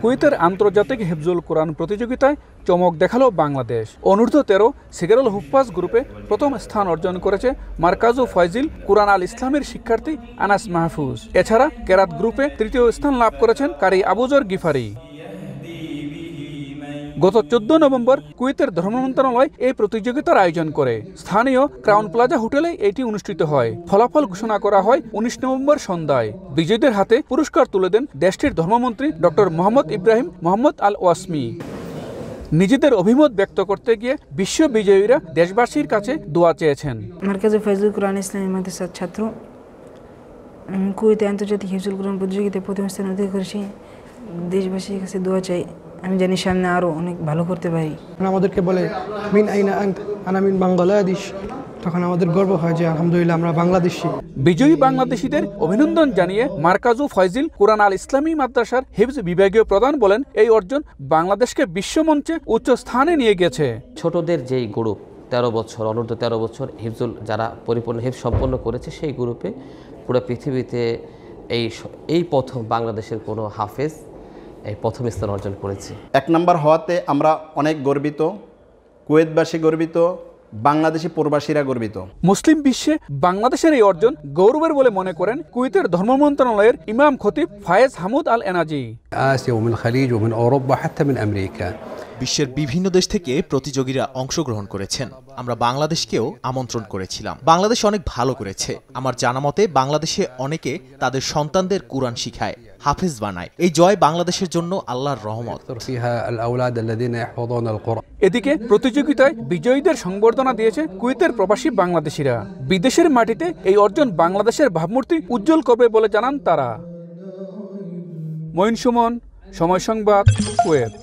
কুয়েতের আন্তর্জাতিক হিফজুল কোরআন প্রতিযোগিতায় চমক দেখালো বাংলাদেশ। অনূর্ধ্ব-13 সিগারুল হুফাজ গ্রুপে প্রথম স্থান অর্জন করেছে মার্কাজু ফয়জিল কুরআন আল ইসলামের শিক্ষার্থী আনাস মাহফুজ। এছাড়া কেরাত গ্রুপে তৃতীয় স্থান লাভ করেছেন কারি আবুজর গিফারি। গত 14 নভেম্বর কুয়েতের ধর্ম মন্ত্রণালয় এই প্রতিযোগিতার আয়োজন করে। স্থানীয় ক্রাউন প্লাজা হোটেলে এটি অনুষ্ঠিত হয়। ফলাফল ঘোষণা করা হয় 19 নভেম্বর সন্ধ্যায়। বিজয়ীদের হাতে পুরস্কার তুলে দেন দেশটির ধর্মমন্ত্রী ডক্টর মোহাম্মদ ইব্রাহিম মোহাম্মদ আল ওয়াসমি। নিজেদের অভিমত ব্যক্ত করতে গিয়ে বিশ্ব বিজয়ীরা দেশবাসীর কাছে দোয়া চেয়েছেন। মার্কাজে ফয়জুল কোরআন ইসলামী মাদ্রাসার ছাত্র, কুয়েতে আন্তর্জাতিক হিফজুল কোরআন প্রতিযোগিতায় প্রথম স্থান অধিকার করেছি। দেশবাসীর কাছে দোয়া চাই, আমি জানি সামনে আরও অনেক ভালো করতে পারি। আমাদেরকে বলে মিন আইনা আন্ত, আনা মিন বাংলাদেশ, তখন আমাদের গর্ব হয় যে আলহামদুলিল্লাহ আমরা বাংলাদেশি। বিজয়ী বাংলাদেশিদের অভিনন্দন জানিয়ে মার্কাজু ফয়জিল কুরআন আল ইসলামী মাদ্রাসার হিফজ বিভাগীয় প্রধান বলেন, এই অর্জন বাংলাদেশকে বিশ্বমঞ্চে উচ্চ স্থানে নিয়ে গেছে। ছোটদের যেই গ্রুপ 13 বছর অনূর্ধ্ব 13 বছর হিফজুল যারা পরিপূর্ণ হিফজ সম্পন্ন করেছে, সেই গ্রুপে পুরো পৃথিবীতে এই প্রথম বাংলাদেশের কোনো হাফেজ এই প্রথম স্থান অর্জন করেছে। 1 নম্বর হওয়াতে আমরা অনেক গর্বিত, কুয়েতবাসী গর্বিত, বাংলাদেশি প্রবাসীরা গর্বিত। মুসলিম বিশ্বে বাংলাদেশের এই অর্জন গৌরবের বলে মনে করেন কুয়েতের ধর্ম মন্ত্রণালয়ের ইমাম খতিব ফায়েজ হামুদ আল এনাজি। আসিয়া ওয়া মিন খালিজ ওয়া মিন আওরোপা হাত্তা মিন আমেরিকা। বিশ্বের বিভিন্ন দেশ থেকে প্রতিযোগীরা অংশগ্রহণ করেছেন। আমরা বাংলাদেশকেও আমন্ত্রণ করেছিলাম। বাংলাদেশ অনেক ভালো করেছে। আমার জানা মতে বাংলাদেশে অনেকে তাদের সন্তানদের কুরআন শিখায়, হাফেজ বানায়। এই জয় বাংলাদেশের জন্য আল্লাহর রহমত। এদিকে প্রতিযোগিতায় বিজয়ীদের সংবর্ধনা দিয়েছে কুয়েতের প্রবাসী বাংলাদেশিরা। বিদেশের মাটিতে এই অর্জন বাংলাদেশের ভাবমূর্তি উজ্জ্বল করবে বলে জানান তারা। মঈন সুমন, সময় সংবাদ, কুয়েত।